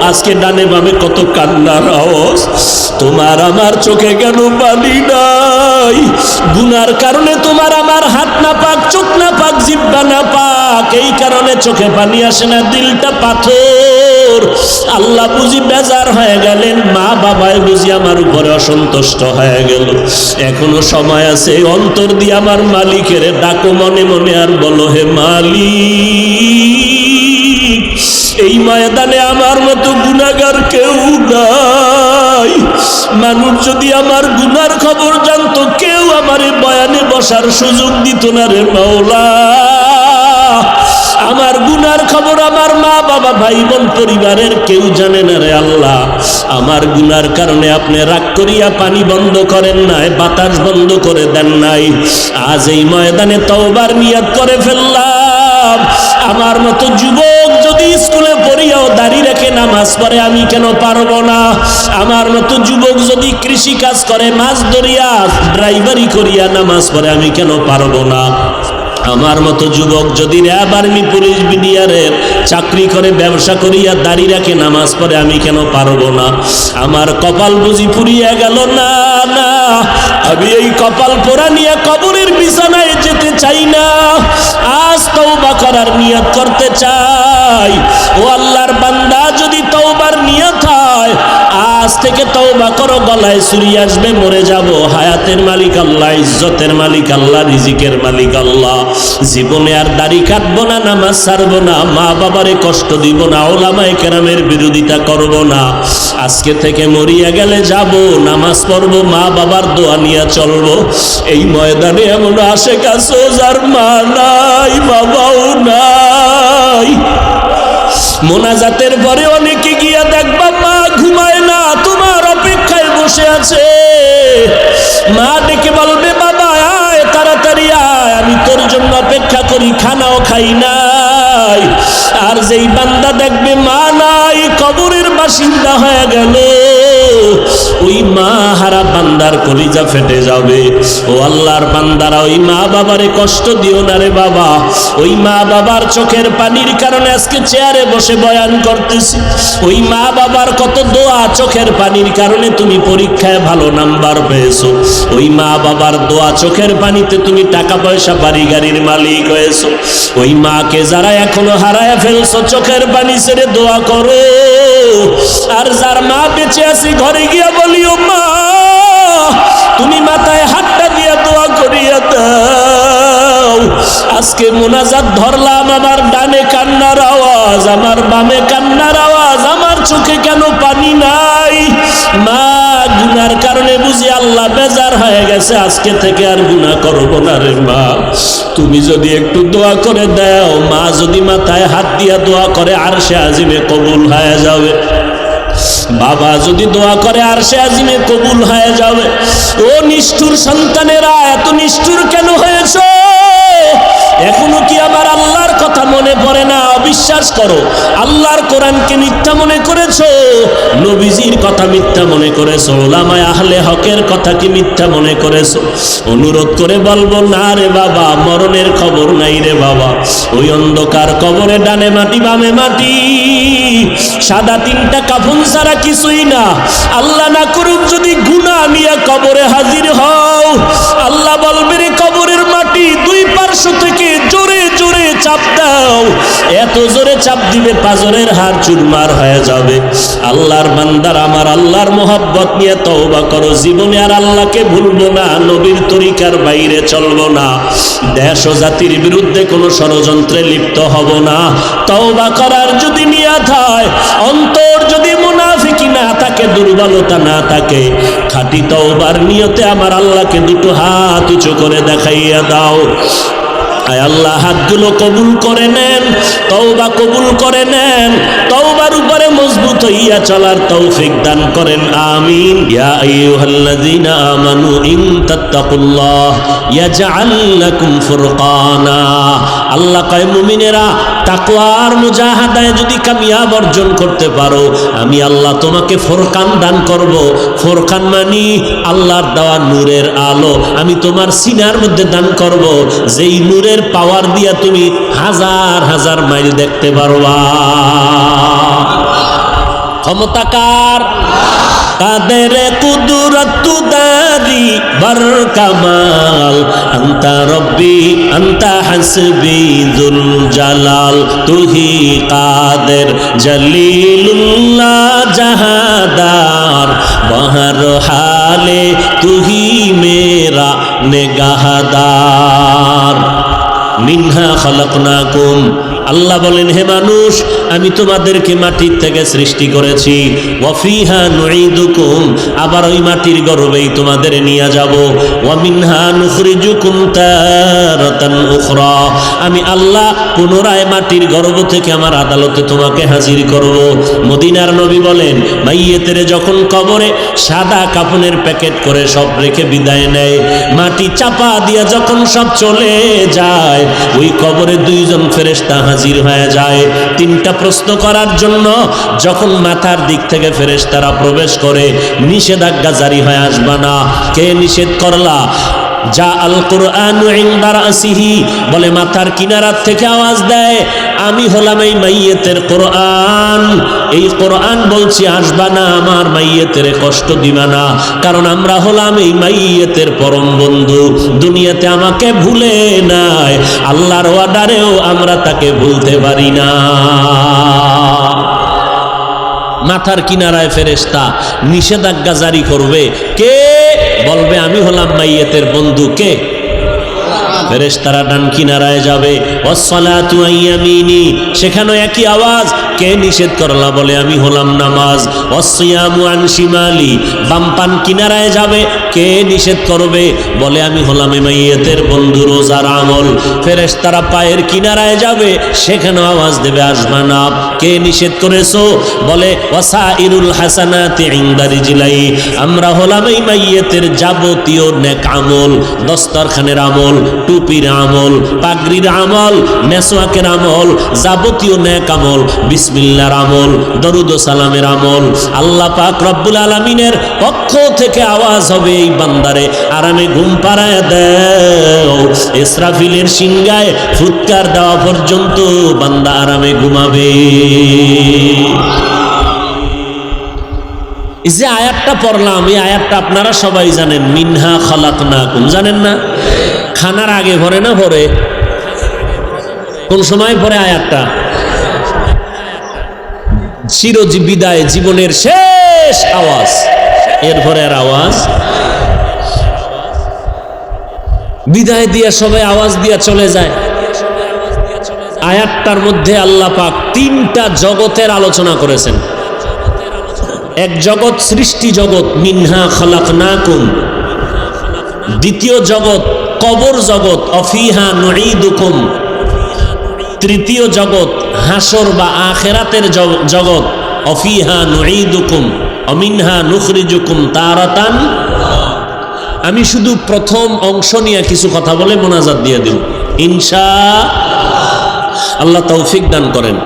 আজকে ডানে বামে কত কান্নার আওয়াজ। তোমার আমার চোখে কেন পানি নাই? গুনার কারণে তোমার আমার হাত না পাক, চোখ না পাক, জিহ্বা না পাক, এই কারণে চোখে পানি আসে না, দিলটা পাথর। আল্লাহ বুঝি বেজার হয়ে গেলেন, মা বাবায় বুঝি আমার উপরে অসন্তুষ্ট হয়ে গেল। এখনো সময় আছে, অন্তর দিয়ে আমার মালিকের ডাকো মনে মনে, আর বলো হে মালিক, এই ময়দানে আমার মতো গুনাহগার কেউ নাই। মানুষ যদি আমার গুনার খবর জানতো, কেউ আমার বয়ানে বসার সুযোগ দিত না রে মাওলা। আমার গুনার খবর আমার মা বাবা ভাই বোন পরিবারের কেউ জানে না রে আল্লাহ। আমার গুনার কারণে আপনি রাগ করিয়া পানি বন্ধ করেন নাই, বাতাস বন্ধ করে দেন নাই। আজ এই ময়দানে তওবার নিয়ত করে ফেললাম। আমার মতো যুবক যদি স্কুলে পড়িয়াও দাড়ি রেখে নামাজ পড়ে, আমি কেন পারবো না? আমার মতো যুবক যদি কৃষি কাজ করে, মাছ ধরিয়া ড্রাইভারি করিয়া নামাজ পড়ে, আমি কেন পারবো না? আমার মতো যুবক যদি র্যাব আর্মি পুলিশ বিডিআরের চাকরি করে, ব্যবসা করিয়া দাড়ি রাখে, নামাজ পড়ে, আমি কেন পারবো না? আমার কপাল বুঝি পুড়িয়া গেল না? না, আমি এই কপাল পোড়া নিয়ে কবরের বিছানায় যেতে চাই না। আজ তওবা করার নিয়ত করতে চাই। ও আল্লাহর বান্দা, যদি তওবার নিয়ত হয়, আজ থেকে তওবা করো। গলায় ছুরি আসবে, মরে যাব, হায়াতের মালিক আল্লাহ, ইজ্জতের মালিক আল্লাহ, রিজিকের মালিক আল্লাহ। জীবনে আর দাড়ি কাটবো না, নামাজ ছাড়বো না, মা বাবারে কষ্ট দিব না, ওলামায়ে কেরামের বিরোধিতা করব না। আজকে থেকে মরিয়া গেলে যাব, নামাজ পড়বো, মা বাবার দোয়া নিয়ে চলবো। এই ময়দানে এমন আশেক আছে যার মা নাই, বাবাও নাই। মোনাজাতের পরে অনেকে গিয়া দেখবা মা ঘুমায় না, তোমার অপেক্ষায় বসে আছে। মা ডেকে বলবে, বাবা আয়, তাড়াতাড়ি আয়, আমি তোর জন্য অপেক্ষা করি, খানাও খাই নাই। আর যেই বান্দা দেখবে মা নাই, কবরের বাসিন্দা হয়ে গেল, ওই মা হারা বান্দার কলিজা ফেটে যাবে। ও আল্লাহর বান্দারা, ওই মা বাবারে কষ্ট দিও না রে বাবা। ওই মা বাবার চোখের পানির কারণে আজকে চেয়ারে বসে বয়ান করতেছি। ওই মা বাবার কত দোয়া, চোখের পানির কারণে তুমি পরীক্ষায় ভালো নাম্বার পেয়েছো। ওই মা বাবার দোয়া, চোখের পানিতে তুমি টাকা পয়সা, বাড়ি গাড়ির মালিক হয়েছো। ওই মাকে যারা এখনো হারায় ফেলছো, চোখের পানি ছেড়ে দোয়া করো। আর যার মা বেঁচে আছে, ঘরে গিয়া বলিও, মা তুমি মাথায় হাতটা দিয়া দোয়া করিয়া দাও। আজকে মোনাজাত ধরলাম, আমার ডানে কান্নার আওয়াজ, আমার বামে কান্নার আওয়াজ, আমার চোখে কেন পানি নাই? মা গুনার কারণে বুঝি আল্লাহ বেজার হয়ে গেছে, আজকে থেকে আর গুনাহ করব না রে মা। তুমি যদি একটু দোয়া করে দাও, মা যদি মাথায় হাত দিয়া দোয়া করে, আরশে আজিমে কবুল হয়ে যাবে। বাবা যদি দোয়া করে, আরশে আজিমে কবুল হয়ে যাবে। ও নিষ্ঠুর সন্তানেরা, এত নিষ্ঠুর কেন হয়েছো? এখনো কি আবার আল্লাহর কথা মনে পড়ে না? অবিশ্বাস করো, আল্লাহর কোরআনকে মিথ্যা মনে করেছো, নবীজির কথা মিথ্যা মনে করেছো, ওলামায়ে আহলে হকের কথা কি মিথ্যা মনে করেছো? অনুরোধ করে বলবো, না রে বাবা, মরণের খবর নাই রে বাবা। ওই অন্ধকার কবরে ডানে মাটি বামে মাটি, সাদা তিনটা কাফন ছাড়া কিছুই না। আল্লাহ না করুক যদি গুনাহ নিয়ে কবরে হাজির হও, আল্লাহ বলবে, রে কবরের মাটি দুই পার্শ্ব থেকে জোরে জোরে চাপ দাও। এত জোরে চাপ দিবে, পাজরের হাড় চুরমার হয়ে যাবে। আল্লাহর বান্দার, আমার আল্লাহর মোহাব্বত নিয়ে তওবা করো। জীবনে আর আল্লাহকে ভুলবো না, নবীর তরিকার বাইরে চলবো না, দেশ ও জাতির বিরুদ্ধে কোনো ষড়যন্ত্রে লিপ্ত হব না। তওবা করার যদি নিয়ত হয়, অন্তর যদি মুনাফিকি না থাকে, দুর্বলতা না থাকে, খাঁটি তওবার নিয়তে আমার আল্লাহকে দুটো হাত উঁচু করে দেখাইয়া দাও। আয় আল্লাহ, হাতগুলো কবুল করে নেন, তওবা কবুল করে নেন, তওবার উপরে মজবুত হইয়া চলার তৌফিক দান করেন, আমিন। ইয়া আইয়ুহাল্লাযীনা আমানু ইন তাত্তাকুল্লাহ ইয়াজআল লাকুম ফুরকানা। আল্লাহ কয়, মুমিনেরা, তাকওয়ার মুজাহাদায় যদি কামিয়াব অর্জন করতে পারো, আমি আল্লাহ তোমাকে ফুরকান দান করব। ফুরকান মানে আল্লাহর দেওয়া নূরের আলো, আমি তোমার সিনার মধ্যে দান করব, যেই নূরের পাওয়ার দিয়া তুমি হাজার হাজার মাইল দেখতে পারবা। ক্ষমতা কার? কাদের কুদরত দারি বার কামাল, আন্তা রব্বি আন্তা হাসবি যুল জালাল, তুহি কাদের জলিলুল্লাহ জাহাদার, বহর হালে তুহি মেরা নেগাহদার। মিনহা খলাকনাকুম, আল্লাহ বলেন হে মানুষ আমি তোমাদেরকে মাটির থেকে সৃষ্টি করেছি, ওয়া ফিহা নুঈদুকুম, আবার ওই মাটির গর্ভেই তোমাদের নিয়ে যাব, ওয়া মিনহা নুখরিজুকুম তারাতান উখরা, আমি আল্লাহ পুনরায় মাটির গর্ভ থেকে আমার আদালতে তোমাকে হাজির করব। মদিনার নবী বলেন মাইয়েতের যখন কবরে সাদা কাফনের প্যাকেট করে সব রেখে বিদায় নেয়, মাটি চাপা দিয়া যখন সব চলে যায়, ওই কবরে দুইজন ফেরেশতা হাজির হয়ে যায় তিনটা প্রশ্ন করার জন্য। যখন মাথার দিক থেকে ফেরেশতারা প্রবেশ করে নিষেধাজ্ঞা জারি হয়ে আসবা না। কে নিষেধ করলা? যা আল কোরআন ইনদা রাসিহি, বলে মাথার কিনারার থেকে আওয়াজ দেয় আমি হলাম এই মাইয়েতের কোরআন, এই কোরআন বলছি আসবা না, আমার মাইয়েতের কষ্ট দিবা না, কারণ আমরা হলাম এই মাইয়েতের পরম বন্ধু। দুনিয়াতে আমাকে ভুলে নাই, আল্লাহর ওয়াদারেও আমরা তাকে ভুলতে পারি না। মাথার কিনারায় ফেরেশতা নিষেধাজ্ঞা জারি করবে। কে বলবে আমি হলাম মাইয়েতের বন্ধু? কে? ফেরেশতারা ডান কিনারায় যাবে, ওয়াসসালাতু আইয়ামিনি, সেখানে একই আওয়াজ। কে নিষেধ করলা? বলে আমি হলাম নামাজ। ওয়াসসিয়ামু আন শিমালি, বামপান কিনারায় যাবে। কে নিষেধ করবে? বলে আমি হলাম মাইয়েতের বন্ধু, রোজার আমল। ফেরেশতারা পায়ের কিনারায় যাবে, সেখানে আওয়াজ দেবে আসবা না। কে নিষেধ করেছো? বলে ওয়াসাইরুল হাসানাতি ইনদা রিজলাই, আমরা হলাম এই মাইয়েতের যাবতীয় নেক আমল, দস্তরখানের আমল, টুপির আমল, পাগড়ির আমল, মেসওয়াকের আমল, যাবতীয় নেক আমল, বিসমিল্লাহর আমল, দরুদ ও সালামের আমল। আল্লাহ পাক রব্বুল আলামিনের পক্ষ থেকে আওয়াজ হবে এই বান্দারে আরামে ঘুম পাড়ায় দাও। ইসরাফিলের সিংহায় ফুৎকার দেওয়া পর্যন্ত বান্দা আরামে ঘুমাবে। এই যে আয়াতটা পড়লাম, এই আয়াতটা আপনারা সবাই জানেন, মিনহা খালাকনাকুম, জানেন না? খানার আগে ভরে না ভরে? কোন সময় পরে আয়াতটা? চিরবিদায়, জীবনের শেষ আওয়াজ, এরপরে আর আওয়াজ। বিদায় দিয়া সবাই আওয়াজ দিয়া চলে যায়। আয়াতটার মধ্যে আল্লাহ পাক তিনটা জগতের আলোচনা করেছেন। এক জগৎ সৃষ্টি জগৎ, মিনহা খালাকনাকুম। দ্বিতীয় জগৎ কবর জগৎ, অফিহা নুঈদুকুম। তৃতীয় জগৎ হাসর বা আখিরাতের জগৎ, অফিহা নুঈদুকুম অমিনহা নুখরিজুকুম তারাতান। আমি শুধু প্রথম অংশ নিয়ে কিছু কথা বলে মোনাজাত দিয়ে দিব ইনশাআল্লাহ। আল্লাহ তৌফিক দান করেন।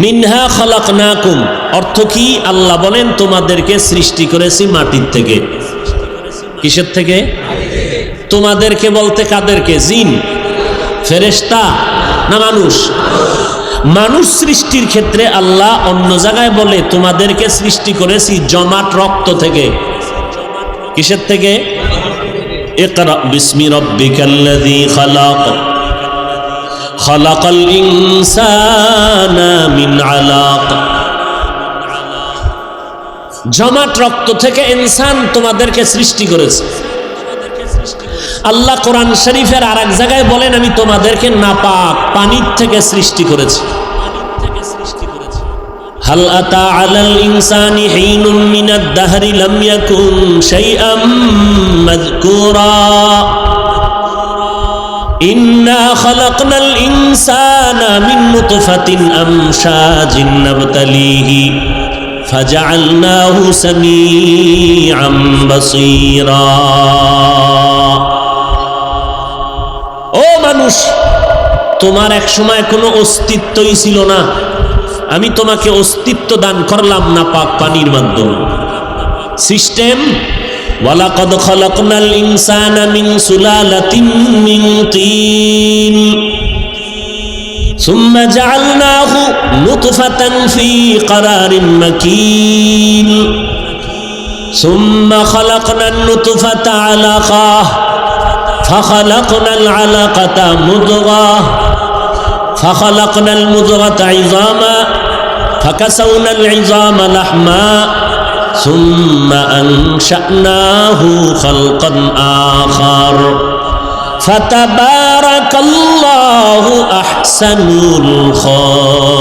মিনহা খালাকনাকুম অর্থ কি? আল্লাহ বলেন তোমাদেরকে সৃষ্টি করেছি মাটির থেকে। কিসের থেকে? তোমাদেরকে বলতে কাদেরকে? জিন, ফেরেশতা না মানুষ? মানুষ সৃষ্টির ক্ষেত্রে আল্লাহ অন্য জায়গায় বলে তোমাদেরকে সৃষ্টি করেছি জমাট রক্ত থেকে। কিসের থেকে? ইকরা বিসমি রাব্বিকাল্লাযী খালাক, খালাকাল ইনসানা মিন আলাক। জমাট রক্ত থেকে ইনসান তোমাদেরকে সৃষ্টি করেছে। আল্লাহ কোরআন শরীফের আর এক জায়গায় বলেন আমি তোমাদেরকে নাপাক পানির থেকে সৃষ্টি করেছি। হাল আতা আলাল ইনসানি হিনুম মিনাদ দাহরি লাম ইয়াকুন শাইআম মাযকুরা ইন্না খালাকনাল ইনসানা মিন নুতফাতিন আমশাজিন নাবতালিহি ফাজআলনাহু সামিআম বাসীরা। ও মানুষ, তোমার এক সময় কোনো অস্তিত্বই ছিল না, আমি তোমাকে অস্তিত্ব দান করলাম না পাক পানির মাধ্যমে। সিস্টেম ওয়ালাকাদ খালাকনাল ইনসানা মিন সুলালাতিন মিন তিন। ثم جعلناه نطفة في قرار مكين ثم خلقنا النطفة علقة فخلقنا العلقة مضغة فخلقنا المضغة عظاما فكسونا العظام لحما ثم أنشأناه خلقا آخر فتبارك الله أحسن الخالقين.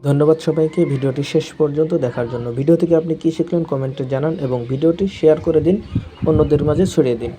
ধন্যবাদ সবাইকে ভিডিওটি শেষ পর্যন্ত দেখার জন্য। ভিডিও থেকে আপনি কি শিখলেন কমেন্টে জানান এবং ভিডিওটি শেয়ার করে দিন, অন্যদের মাঝে ছড়িয়ে দিন।